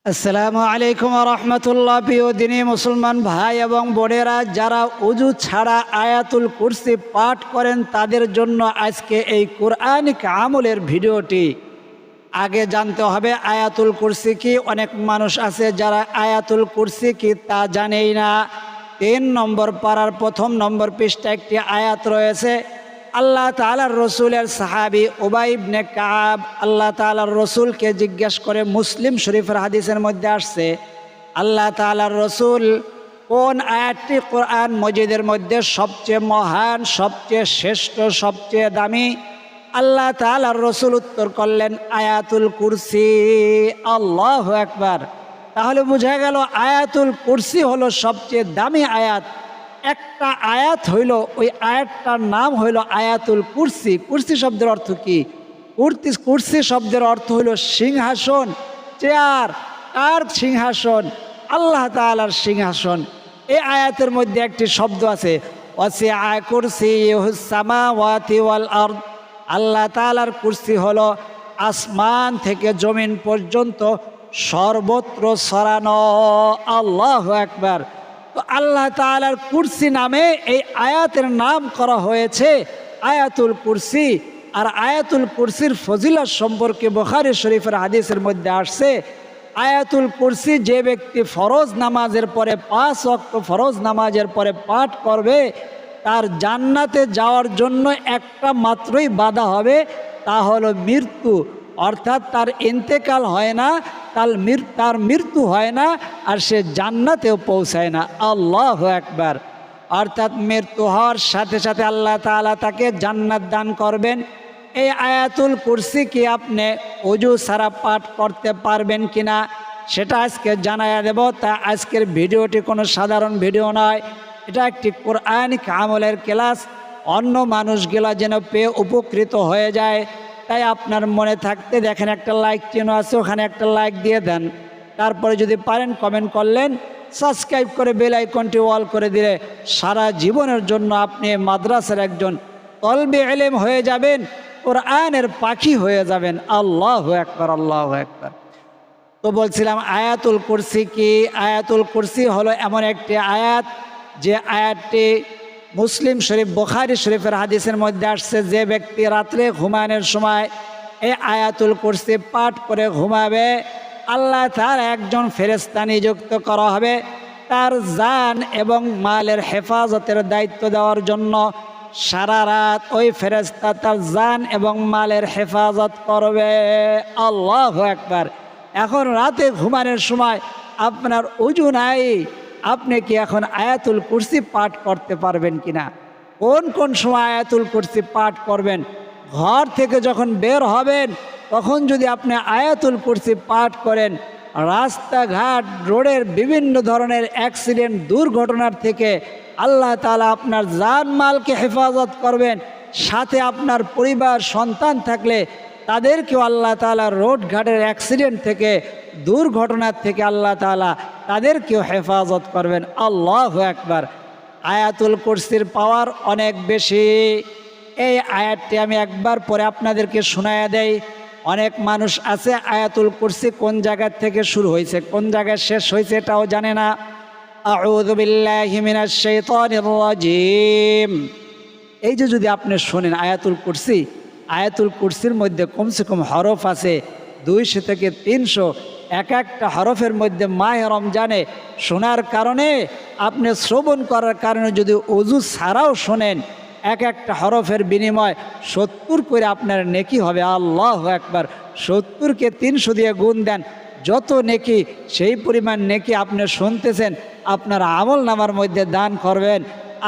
আসসালামু আলাইকুম রহমতুল্লাহ। প্রিয় দিনী মুসলমান ভাই এবং বোনেরা, যারা উজু ছাড়া আয়াতুল কুরসি পাঠ করেন তাদের জন্য আজকে এই কোরআনিক আমলের ভিডিওটি। আগে জানতে হবে আয়াতুল কুরসি কি। অনেক মানুষ আছে যারা আয়াতুল কুরসি কি তা জানেই না। 3 নম্বর পারার 1 নম্বর পৃষ্ঠা একটি আয়াত রয়েছে। আল্লাহ তাআলার রসুলের সাহাবী উবাই ইবনে কাব আল্লাহ তাআলার রসুলকে জিজ্ঞেস করে, মুসলিম শরীফের হাদিসের মধ্যে আসছে, আল্লাহ তাআলার রসুল কোন আয়াতটি কোরআন মজিদের মধ্যে সবচেয়ে মহান, সবচেয়ে শ্রেষ্ঠ, সবচেয়ে দামি? আল্লাহ তাআলার রসুল উত্তর করলেন, আয়াতুল কুরসি। আল্লাহু আকবার। তাহলে বোঝা গেল আয়াতুল কুরসি হলো সবচেয়ে দামি আয়াত। একটা আয়াত হইল, ওই আয়াতটার নাম হইল আয়াতুল কুরসি। কুরসি শব্দের অর্থ কি? কুরসি শব্দের অর্থ হইল সিংহাসন, চেয়ার। কার সিংহাসন? আল্লাহ তাআলার সিংহাসন। এই আয়াতের মধ্যে একটি শব্দ আছে, ওয়াসিআ কুরসিয়ুহুস সামাওয়াতি ওয়াল আরদ। আল্লাহ তাআলার কুরসি হলো আসমান থেকে জমিন পর্যন্ত সর্বত্র ছড়ানো। আল্লাহু আকবার। তো আল্লাহ তাআলার কুরসি নামে এই আয়াতের নাম করা হয়েছে আয়াতুল কুরসি। আর আয়াতুল কুরসির ফজিলত সম্পর্কে বুখারী শরীফের হাদিসের মধ্যে আসছে, আয়াতুল কুরসি যে ব্যক্তি ফরজ নামাজের পরে 5 ওয়াক্ত ফরজ নামাজের পরে পাঠ করবে, তার জান্নাতে যাওয়ার জন্য একটা মাত্রই বাধা হবে, তা হলো মৃত্যু। অর্থাৎ তার ইন্তেকাল হয় না, তার মৃত্যু হয় না, আর সে জান্নাতেও পৌঁছায় না। আল্লাহু আকবার। অর্থাৎ মৃত্যু হওয়ার সাথে সাথে আল্লাহ তাআলা তাকে জান্নাত দান করবেন। এই আয়াতুল কুরসি কি আপনি ওযু ছাড়া পাঠ করতে পারবেন কিনা সেটা আজকে জানাইয়া দেব। তা আজকের ভিডিওটি কোনো সাধারণ ভিডিও নয়, এটা একটি কোরআনিক আমলের ক্লাস। অন্য মানুষগুলা যেন পেয়ে উপকৃত হয়ে যায়, তাই আপনার মনে থাকতে দেখেন একটা লাইক চিহ্ন আছে, ওখানে একটা লাইক দিয়ে দেন। তারপরে যদি পারেন কমেন্ট করলেন, সাবস্ক্রাইব করে বেল আইকনটি অল করে দিলে সারা জীবনের জন্য আপনি মাদ্রাসার একজন তলবে ইলম হয়ে যাবেন, কোরআনের পাখি হয়ে যাবেন। আল্লাহু আকবার, আল্লাহু আকবার। তো বলছিলাম আয়াতুল কুরসি কি। আয়াতুল কুরসি হলো এমন একটি আয়াত যে আয়াতটি মুসলিম শরীফ বুখারী শরীফের হাদিসের মধ্যে আসছে, যে ব্যক্তি রাত্রে ঘুমানোর সময় এই আয়াতুল কুরসি পাঠ করে ঘুমাবে, আল্লাহ তাআলা একজন ফেরেশতা নিযুক্ত করা হবে তার জান এবং মালের হেফাজতের দায়িত্ব দেওয়ার জন্য। সারা রাত ওই ফেরেশতা তার জান এবং মালের হেফাজত করবে। আল্লাহু আকবার। এখন রাতে ঘুমানোর সময় আপনার ওযু নাই, আপনি কি এখন আয়াতুল কুরসি পাঠ করতে পারবেন কিনা? কোন কোন সময় আয়াতুল কুরসি পাঠ করবেন? ঘর থেকে যখন বের হবেন তখন যদি আপনি আয়াতুল কুরসি পাঠ করেন, রাস্তাঘাট রোডের বিভিন্ন ধরনের অ্যাক্সিডেন্ট দুর্ঘটনার থেকে আল্লাহ তাআলা আপনার জানমালকে হেফাজত করবেন। সাথে আপনার পরিবার সন্তান থাকলে তাদেরকেও আল্লাহ তাআলা রোডঘাটের অ্যাক্সিডেন্ট থেকে, দুর্ঘটনার থেকে আল্লাহ তাআলা তাদেরকেও হেফাজত করবেন। আল্লাহু আকবার। আয়াতুল কুরসির পাওয়ার অনেক বেশি। এই আয়াতটি আমি একবার পরে আপনাদেরকে শোনায়া দেই। অনেক মানুষ আছে আয়াতুল কুরসি কোন জায়গা থেকে শুরু হয়েছে, কোন জায়গায় শেষ হয়েছে এটাও জানে না। আউযু বিল্লাহি মিনাশ শাইতানির রাজিম। এই যে যদি আপনি শোনেন আয়াতুল কুরসি, আয়াতুল কুরসির মধ্যে কমসে কম হরফ আছে 200 থেকে 300। এক একটা হরফের মধ্যে মাহে রমজানে শোনার কারণে, আপনি শ্রবণ করার কারণে যদি ওযু ছাড়াও শোনেন, এক একটা হরফের বিনিময় 70 করে আপনার নেকি হবে। আল্লাহু আকবার। 70কে 300 দিয়ে গুণ দেন, যত নেকি সেই পরিমাণ নেকি আপনি শুনতেছেন আপনার আমল নামার মধ্যে দান করবেন।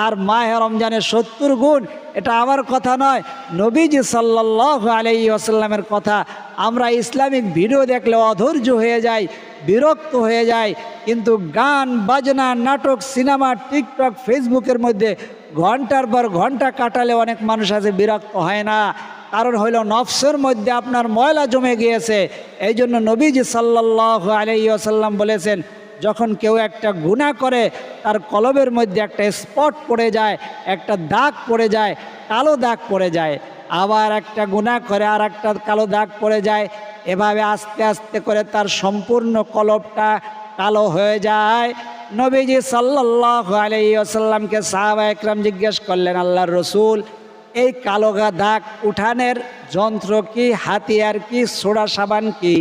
আর মাহে রমজানের 70 গুণ, এটা আমার কথা নয়, নবীজি সাল্লাল্লাহু আলাইহি ওয়াসাল্লামের কথা। আমরা ইসলামিক ভিডিও দেখলে অধৈর্য হয়ে যাই, বিরক্ত হয়ে যাই, কিন্তু গান বাজনা, নাটক, সিনেমা, টিকটক, ফেসবুকের মধ্যে ঘন্টার পর ঘন্টা কাটালে অনেক মানুষ আছে বিরক্ত হয় না। কারণ হইল নফসের মধ্যে আপনার ময়লা জমে গিয়েছে। এই জন্য নবীজি সাল্লাল্লাহু আলাইহি ওয়াসাল্লাম বলেছেন, যখন কেউ একটা গুনাহ করে তার কলবের মধ্যে একটা স্পট পড়ে যায়, একটা দাগ পড়ে যায়, কালো দাগ পড়ে যায়, আবার একটা গুনাহ করে আর একটা কালো দাগ পড়ে যায়, এভাবে আস্তে আস্তে করে তার সম্পূর্ণ কলবটা কালো হয়ে যায়। নবীজি সাল্লাল্লাহু আলাইহি ওয়াসাল্লামকে সাহাবা একরাম জিজ্ঞেস করলেন, আল্লাহর রসুল, এই কালো দাগ উঠানের যন্ত্র কি, হাতিয়ার কি, সোডা সাবান কি,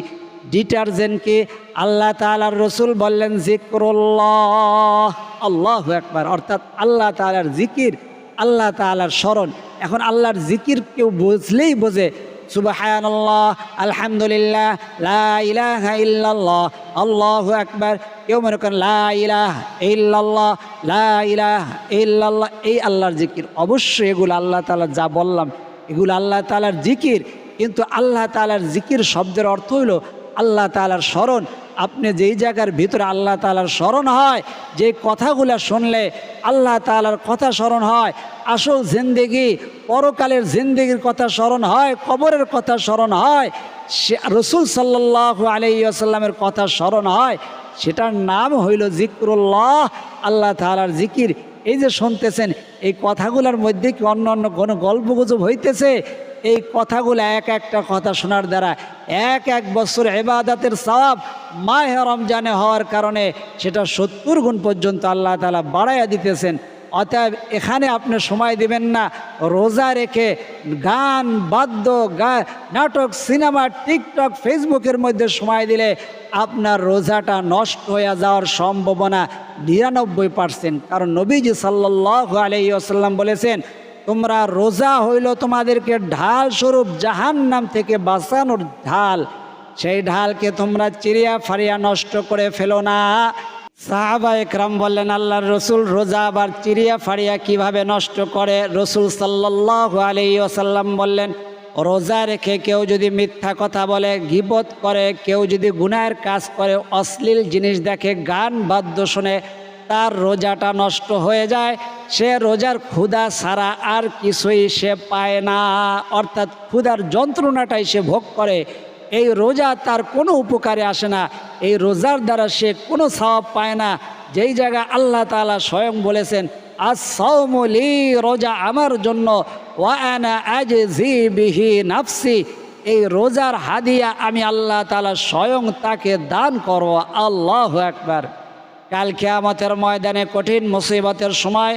ডিটারজেন্ট কি? আল্লাহ তাআলার রসুল বললেন, জিক্রুল্লাহ। আল্লাহু আকবার। অর্থাৎ আল্লাহ তাআলার জিকির, আল্লাহ তাআলার স্মরণ। এখন আল্লাহর জিকির কেউ বুঝলেই বোঝে, সুবহানাল্লাহ, আলহামদুলিল্লাহ, লা ইলাহা ইল্লাল্লাহ, আল্লাহু আকবার। কেউ মনে করেন লা ইলাহা ইল্লাল্লাহ, লা ইলাহা ইল্লাল্লাহ, এই আল্লাহর জিকির। অবশ্যই এগুলো আল্লাহ তাআলা যা বললাম এগুলো আল্লাহ তাআলার জিকির, কিন্তু আল্লাহ তাআলার জিকির শব্দের অর্থ হইল আল্লাহ তাআলার স্মরণ। আপনি যেই জায়গার ভিতরে আল্লাহ তাআলার স্মরণ হয়, যে কথাগুলো শুনলে আল্লাহ তাআলার কথা স্মরণ হয়, আসল জিন্দেগি পরকালের জিন্দেগির কথা স্মরণ হয়, কবরের কথা স্মরণ হয়, সে রসুল সাল্লাল্লাহু আলাইহি ওয়াসাল্লামের কথা স্মরণ হয়, সেটার নাম হইল জিক্রুল্লাহ, আল্লাহ তাআলার জিকির। এই যে শুনতেছেন, এই কথাগুলোর মধ্যে কি অন্য অন্য কোনো গল্পগুজব হইতেছে? এই কথাগুলো এক একটা কথা শোনার দ্বারা এক এক বছর ইবাদতের সওয়াব মাহে রমজানে হওয়ার কারণে সেটা 70 গুণ পর্যন্ত আল্লাহ তাআলা বাড়াইয়া দিতেছেন। অতএব এখানে আপনি সময় দিবেন না রোজা রেখে গান, বাদ্য, নাটক, সিনেমা, টিকটক, ফেসবুকের মধ্যে সময় দিলে আপনার রোজাটা নষ্ট হয়ে যাওয়ার সম্ভাবনা 99%। কারণ নবীজি সাল্লাল্লাহু আলাইহি ওয়াসাল্লাম বলেছেন, তোমরা রোজা হইল তোমাদেরকে ঢাল স্বরূপ জাহান্নাম থেকে বাঁচানোর ঢাল, সেই ঢালকে তোমরা চিরিয়া ফারিয়া নষ্ট করে ফেলো না। সাহাবা একরাম বললেন, আল্লাহর রসুল, রোজা আবার চিরিয়া ফারিয়া কিভাবে নষ্ট করে? রসুল সাল্লাল্লাহু আলাইহি ওয়াসাল্লাম বললেন, রোজা রেখে কেউ যদি মিথ্যা কথা বলে, গীবত করে, কেউ যদি গুনাহের কাজ করে, অশ্লীল জিনিস দেখে, গান বাদ্য শুনে, তার রোজাটা নষ্ট হয়ে যায়। সে রোজার ক্ষুধা ছাড়া আর কিছুই সে পায় না, অর্থাৎ ক্ষুধার যন্ত্রণাটাই সে ভোগ করে। এই রোজা তার কোনো উপকারে আসে না, এই রোজার দ্বারা সে কোনো সওয়াব পায় না। যেই জায়গায় আল্লাহ তাআলা স্বয়ং বলেছেন, আস-সাওমু লি, রোজা আমার জন্য, ওয়া আনা আজজি বিহি নাফসি, এই রোজার হাদিয়া আমি আল্লাহ তাআলা স্বয়ং তাকে দান করব। আল্লাহু আকবার। কাল কিয়ামতের ময়দানে কঠিন মুসিবতের সময়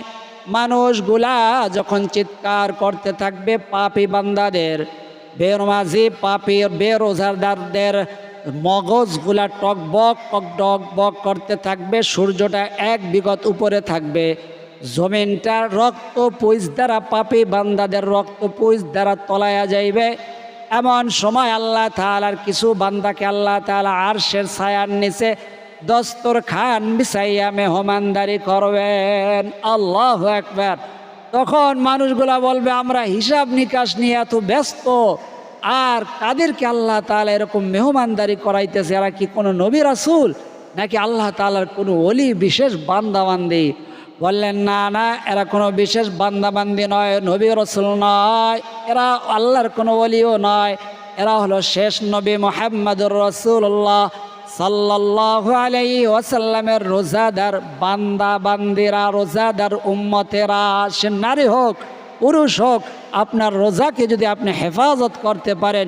মানুষগুলা যখন চিৎকার করতে থাকবে, পাপী বান্দাদের, বেনমাজি পাপী বেরোজাদারদের মগজগুলা টকবক টকবক করতে থাকবে, সূর্যটা এক বিগত উপরে থাকবে, জমিনটা রক্ত পুইজ দ্বারা, পাপী বান্দাদের রক্ত পুইজ দ্বারা তলায়া যাইবে। এমন সময় আল্লাহ তাআলার কিছু বান্দাকে আল্লাহ তাআলা আরশের ছায়ার নিচে দস্তরখান বিছাইয়া মেহমানদারি করবেন। আল্লাহু আকবার। তখন মানুষগুলা বলবে, আমরা হিসাব নিকাশ নিয়ে এত ব্যস্ত, আর কাদেরকে আল্লাহ তাআলা এরকম মেহমানদারি করাইতেছে? এরা কি কোনো নবী রাসূল নাকি আল্লাহ তাআলার কোনো ওলি, বিশেষ বান্দাবান্দি? বললেন, না না, এরা কোনো বিশেষ বান্দাবান্দি নয়, নবী রাসূল নয়, এরা আল্লাহর কোনো ওলিও নয়, এরা হলো শেষ নবী মুহাম্মদুর রাসূলুল্লাহ সাল্লাল্লাহু আলাইহি ওয়াসাল্লামের রোজাদার বান্দা বান্দিরা, রোজাদার উম্মতেরা। সে নারী হোক পুরুষ হোক, আপনার রোজাকে যদি আপনি হেফাজত করতে পারেন,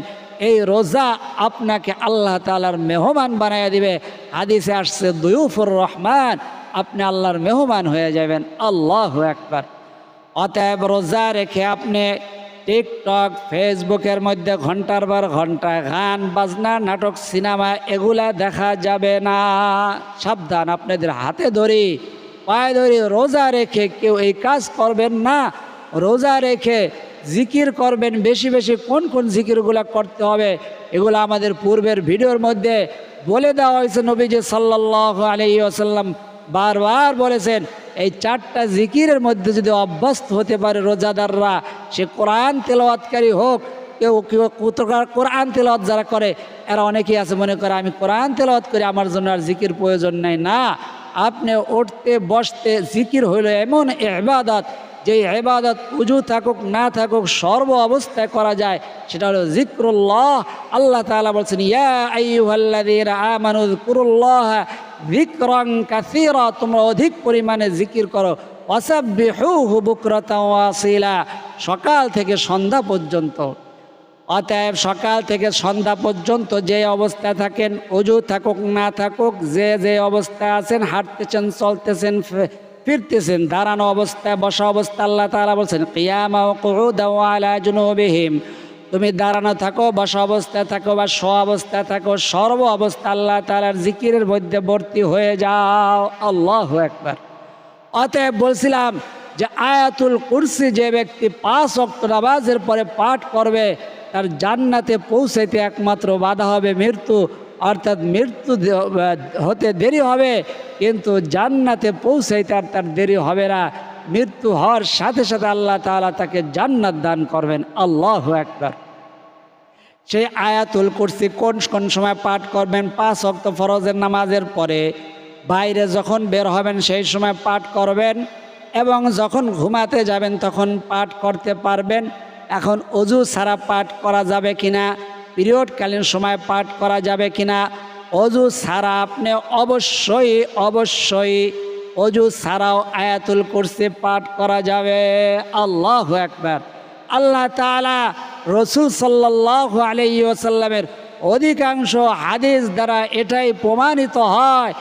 এই রোজা আপনাকে আল্লাহ তাআলার মেহমান বানাইয়া দিবে। হাদিসে আসছে, দুয়ুফুর রহমান, আপনি আল্লাহর মেহমান হয়ে যাবেন। আল্লাহু আকবার। অতএব রোজা রেখে আপনি টিকটক, ফেসবুকের মধ্যে ঘন্টার পর ঘন্টা গান বাজনা, নাটক, সিনেমা এগুলা দেখা যাবে না। সাবধান, আপনাদের হাতে ধরি পায়ে ধরি, রোজা রেখে কেউ এই কাজ করবেন না। রোজা রেখে জিকির করবেন বেশি বেশি। কোন কোন জিকিরগুলা করতে হবে এগুলো আমাদের পূর্বের ভিডিওর মধ্যে বলে দেওয়া হয়েছে। নবীজি সাল্লাল্লাহু আলাইহি ওয়াসাল্লাম বারবার বলেছেন, এই 4টা জিকিরের মধ্যে যদি অভ্যস্ত হতে পারে রোজাদাররা, সে কোরআন তেলাওয়াতকারী হোক, কেউ কেউ কোরআন তেলাওয়াত যারা করে, এরা অনেকেই আছে মনে করে আমি কোরআন তেলাওয়াত করি, আমার জন্য আর জিকির প্রয়োজন নেই। না, আপনি উঠতে বসতে জিকির হইল এমন ইবাদত, যে ইবাদত উজু থাকুক না থাকুক সর্ব অবস্থায় করা যায়, সেটা হলো জিক্রুল্লাহ। আল্লাহ তাআলা বলছেন, ইয়া আইয়ুহাল্লাযীনা আমানু যিকুরুল্লাহ যিকরান কাসীরা, তোমরা অধিক পরিমাণে জিকির করো। ওয়াসাব্বিহুহু বুকরাতাও ওয়াসিলা, সকাল থেকে সন্ধ্যা পর্যন্ত। অতএব সকাল থেকে সন্ধ্যা পর্যন্ত যে অবস্থায় থাকেন, ওযু থাকুক না থাকুক, যে যে অবস্থায় আছেন, হাঁটতেছেন, চলতেছেন, ফিরতেছেন, দাঁড়ানো অবস্থায়, বসা অবস্থায়, আল্লাহ তাআলা বলছেন কিয়ামা ওয়া কুউদাও আলা জুনুবিহিম, তুমি দাঁড়ানো থাকো, বসা অবস্থায় থাকো বা শোয়া অবস্থায় থাকো, সর্ব অবস্থা আল্লাহ তাআলার জিকিরের মধ্যে ভর্তি হয়ে যাও। আল্লাহু আকবার। অতএব বলছিলাম যে আয়াতুল কুরসি যে ব্যক্তি 5 ওয়াক্ত নামাজের পরে পাঠ করবে, তার জান্নাতে পৌঁছাইতে একমাত্র বাধা হবে মৃত্যু, অর্থাৎ মৃত্যু হতে দেরি হবে, কিন্তু জান্নাতে পৌঁছাইতে আর তার দেরি হবে না। মৃত্যু হওয়ার সাথে সাথে আল্লাহ তাআলা তাকে জান্নাত দান করবেন। আল্লাহু আকবার। সেই আয়াতুল কুরসি কোন কোন সময় পাঠ করবেন? 5 ওয়াক্ত ফরজের নামাজের পরে, বাইরে যখন বের হবেন সেই সময় পাঠ করবেন, এবং যখন ঘুমাতে যাবেন তখন পাঠ করতে পারবেন। এখন অজু ছাড়া পাঠ করা যাবে কিনা, পিরিয়ডকালীন সময় পাঠ করা যাবে কিনা? অজু ছাড়া আপনি অবশ্যই অজু ছাড়াও আয়াতুল কুরসি পাঠ করা যাবে। আল্লাহু আকবার। আল্লাহ তাআলা রাসূল সাল্লাল্লাহু আলাইহি ওয়াসাল্লামের অধিকাংশ হাদিস দ্বারা এটাই প্রমাণিত হয়,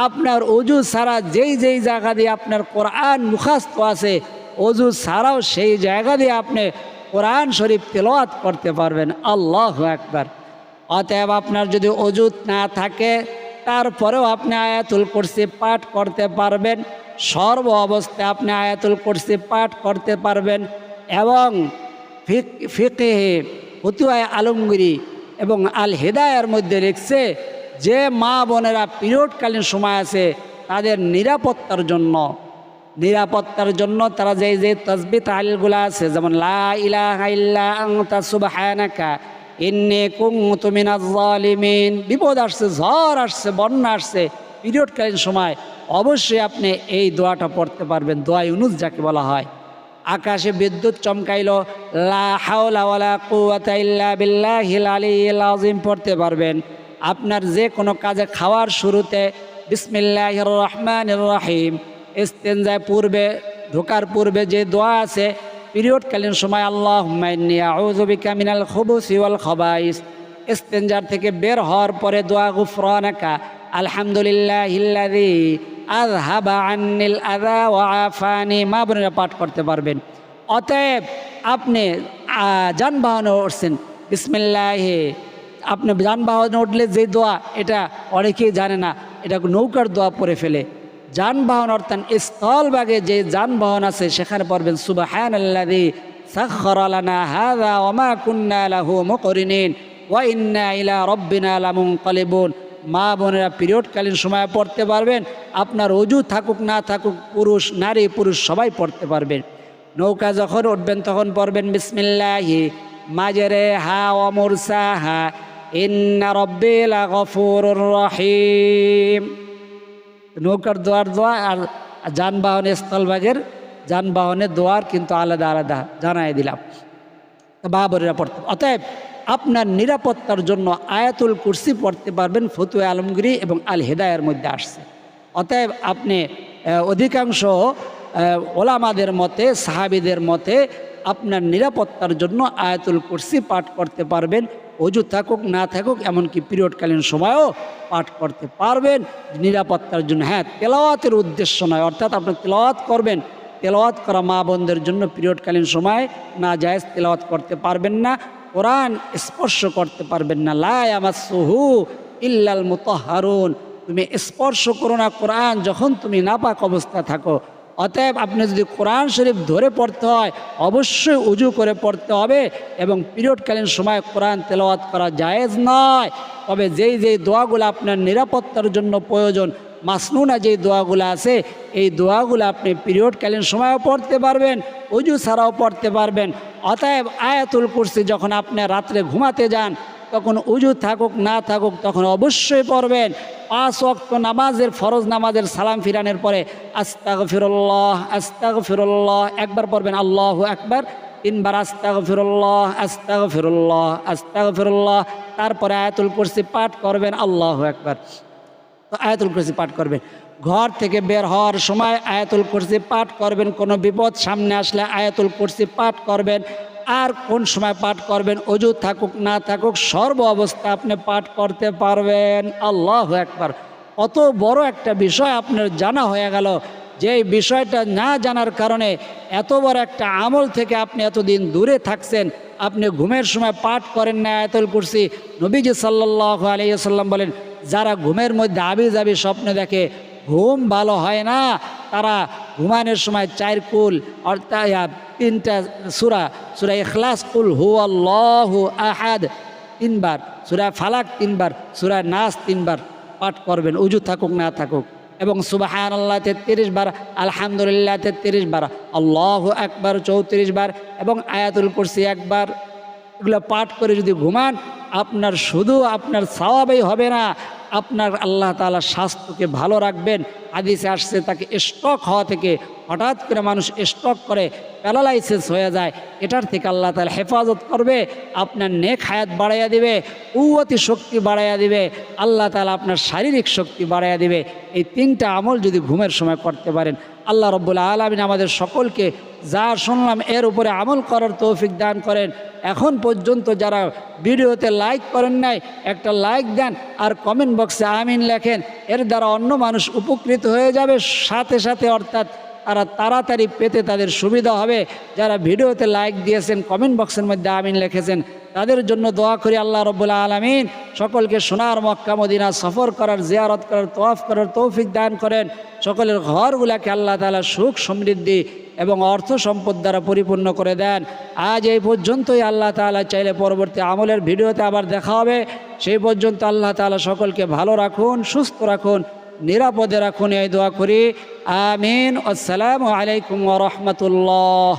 আপনার অজু ছাড়া যেই যেই জায়গা দিয়ে আপনার কোরআন মুখস্থ আছে, অজু ছাড়াও সেই জায়গা দিয়ে আপনি কোরআন শরীফ তেলাওয়াত করতে পারবেন। আল্লাহু আকবার। অতএব আপনার যদি অজু না থাকে, তারপরেও আপনি আয়াতুল কুরসি পাঠ করতে পারবেন, সর্ব অবস্থায় আপনি আয়াতুল কুরসি পাঠ করতে পারবেন। এবং ফিকহে ফতুয়ায়ে আলমগীরি এবং আল হিদায়ার মধ্যে লিখছে যে মা বোনেরা পিরিয়ডকালীন সময় আছে, তাদের নিরাপত্তার জন্য তারা যে তাসবিহ তাহলিলগুলো আছে, যেমন লা ইলাহা ইল্লা আনতা সুবহানাকা ইন্নী কুনতু মিনাজ জালিমিন, বিপদ আসছে, ঝড় আসছে, বন্যা আসছে, পিরিয়ডকালীন সময় অবশ্যই আপনি এই দোয়াটা পড়তে পারবেন। দোয়া ইউনুস যাকে বলা হয়। আকাশে বিদ্যুৎ চমকাইলো, লা হাওলা ওয়ালা কুওয়াতা ইল্লা বিল্লাহিল আলিয়্যিল আযীম পড়তে পারবেন। আপনার যে কোনো কাজে খাওয়ার শুরুতে বিসমিল্লাহির রহমানির রহিম, ইস্তেনজায় পূর্বে, ঢোকার পূর্বে যে দোয়া আছে, পিরিয়ডকালীন সময় আল্লাহুম্মা ইন্নী আউযু বিকা মিনাল খুবুসি ওয়াল খাবাইস, ইস্তেনজার থেকে বের হওয়ার পরে দোয়া গুফরানাকা আলহামদুলিল্লাহিল্লাযী আযহাবা আন্নিল আযা ওয়া আফানি, মা বোনেরা পাঠ করতে পারবেন। অতএব আপনি যানবাহনে উঠছেন, বিসমিল্লাহে, আপনি যানবাহনে উঠলে যে দোয়া, এটা অনেকেই জানে না, এটা নৌকার দোয়া পড়ে ফেলে। যানবাহন অর্থাৎ স্থলভাগে যে যানবাহন আছে সেখানে পড়বেন সুবহানাল্লাযী সাখখারা লানা হাযা ওয়া মা কুন্না লাহু মুকরিনিন ওয়া ইন্না ইলা রাব্বিনা লামুনকালিবুন। মা বোনেরা পিরিয়ডকালীন সময় পড়তে পারবেন, আপনার অজু থাকুক না থাকুক, পুরুষ নারী পুরুষ সবাই পড়তে পারবেন। নৌকা যখন উঠবেন তখন পড়বেন বিসমিল্লাহি মাজরেহা ওয়া মুরসাহা ইন্না রাব্বি লাগফুরুর রহিম। নৌকার দোয়া আর যানবাহনে স্থলভাগের যানবাহনের দোয়ার কিন্তু আলাদা আলাদা জানাই দিলাম, বাবরেরা পড়তে। অতএব আপনার নিরাপত্তার জন্য আয়াতুল কুরসি পড়তে পারবেন, ফতুয়া আলমগীরি এবং আল হিদায়ার মধ্যে আসছে। অতএব আপনি অধিকাংশ ওলামাদের মতে, সাহাবীদের মতে আপনার নিরাপত্তার জন্য আয়াতুল কুরসি পাঠ করতে পারবেন, অজু থাকুক না থাকুক, এমনকি পিরিয়ডকালীন সময়ও পাঠ করতে পারবেন নিরাপত্তার জন্য। হ্যাঁ, তেলাওয়াতের উদ্দেশ্য নয়, অর্থাৎ আপনি তেলাওয়াত করবেন, তেলাওয়াত করা মা বোনদের জন্য পিরিয়ডকালীন সময় না জায়েজ, তেলাওয়াত করতে পারবেন না, কোরআন স্পর্শ করতে পারবেন না। লা ইয়ামাসসুহু ইল্লাল মুতাহহারুন, তুমি স্পর্শ করো না কোরআন যখন তুমি নাপাক অবস্থায় থাকো। অতএব আপনি যদি কোরআন শরীফ ধরে পড়তে হয়, অবশ্যই উজু করে পড়তে হবে, এবং পিরিয়ডকালীন সময় কোরআন তেলাওয়াত করা জায়েজ নয়। তবে যেই দোয়াগুলো আপনার নিরাপত্তার জন্য প্রয়োজন, মাসনুনা যেই দোয়াগুলো আছে, এই দোয়াগুলো আপনি পিরিয়ডকালীন সময়ও পড়তে পারবেন, উজু ছাড়াও পড়তে পারবেন। অতএব আয়াতুল কুরসি যখন আপনি রাত্রে ঘুমাতে যান, তখন উজু থাকুক না থাকুক তখন অবশ্যই পড়বেন। 5 ওয়াক্ত নামাজের, ফরজ নামাজের সালাম ফিরানোর পরে আস্তাগফিরুল্লাহ আস্তাগফিরুল্লাহ একবার পড়বেন, আল্লাহু আকবার 3 বার, আস্তাগফিরুল্লাহ আস্তাগফিরুল্লাহ আস্তাগফিরুল্লাহ, তারপরে আয়াতুল কুরসি পাঠ করবেন, আল্লাহু আকবার। তো তো আয়াতুল কুরসি পাঠ করবেন। ঘর থেকে বের হওয়ার সময় আয়াতুল কুরসি পাঠ করবেন। কোনো বিপদ সামনে আসলে আয়াতুল কুরসি পাঠ করবেন। আর কোন সময় পাঠ করবেন? অজু থাকুক না থাকুক সর্ব অবস্থা আপনি পাঠ করতে পারবেন। আল্লাহু আকবার। কত বড় একটা বিষয় আপনার জানা হয়ে গেল, যে এই বিষয়টা না জানার কারণে এত বড় একটা আমল থেকে আপনি এতদিন দূরে থাকছেন। আপনি ঘুমের সময় পাঠ করেন না আয়াতুল কুরসি। নবীজি সাল্লাল্লাহু আলাইহি ওয়াসাল্লাম বলেন, যারা ঘুমের মধ্যে আবিজাবি স্বপ্ন দেখে, ঘুম ভালো হয় না, তারা ঘুমানোর সময় 4 কুল অর্থাৎ 3টা সূরা, সূরা ইখলাস, কুল হুয়াল্লাহু আহাদ 3 বার, সূরা ফালাক 3 বার, সূরা নাস 3 বার পাঠ করবেন, উজু থাকুক না থাকুক। এবং সুবহানাল্লাহ 33 বার, আলহামদুলিল্লাহ 33 বার, আল্লাহু আকবার 34 বার এবং আয়াতুল কুরসি 1 বার। এগুলো পাঠ করে যদি ঘুমান, আপনার শুধু আপনার সওয়াবই হবে না, আপনার আল্লাহ তাআলা স্বাস্থ্যকে ভালো রাখবেন। হাদিসে আসছে, তাকে স্ট্রোক হওয়া থেকে, হঠাৎ করে মানুষ স্ট্রোক করে প্যারালাইসিস হয়ে যায়, এটার থেকে আল্লাহ তাআলা হেফাজত করবে। আপনার নেক হায়াত বাড়াইয়া দিবে, কুওয়াতি শক্তি বাড়াইয়া দিবে, আল্লাহ তাআলা আপনার শারীরিক শক্তি বাড়াইয়া দিবে। এই 3টা আমল যদি ঘুমের সময় করতে পারেন, আল্লাহ রাব্বুল আলামিন আমাদের সকলকে যা শুনলাম এর উপরে আমল করার তৌফিক দান করেন। এখন পর্যন্ত যারা ভিডিওতে লাইক করেন নাই, একটা লাইক দেন আর কমেন্ট বক্সে আমিন লেখেন। এর দ্বারা অন্য মানুষ উপকৃত হয়ে যাবে সাথে সাথে, অর্থাৎ তারা তাড়াতাড়ি পেতে তাদের সুবিধা হবে। যারা ভিডিওতে লাইক দিয়েছেন, কমেন্ট বক্সের মধ্যে আমিন লিখেছেন, তাদের জন্য দোয়া করি আল্লাহ রাব্বুল আলামিন সকলকে সোনার মক্কা মদিনা সফর করার, জিয়ারত করার, তওয়াফ করার তৌফিক দান করেন। সকলের ঘরগুলোকে আল্লাহ তাআলা সুখ সমৃদ্ধি এবং অর্থ সম্পদ দ্বারা পরিপূর্ণ করে দেন। আজ এই পর্যন্তই। আল্লাহ তাআলা চাইলে পরবর্তী আমলের ভিডিওতে আবার দেখা হবে। সেই পর্যন্ত আল্লাহ তাআলা সকলকে ভালো রাখুন, সুস্থ রাখুন, নিরাপদে রাখুন, এই দোয়া করি। আমিন। আসসালামু আলাইকুম ওয়া রাহমাতুল্লাহ।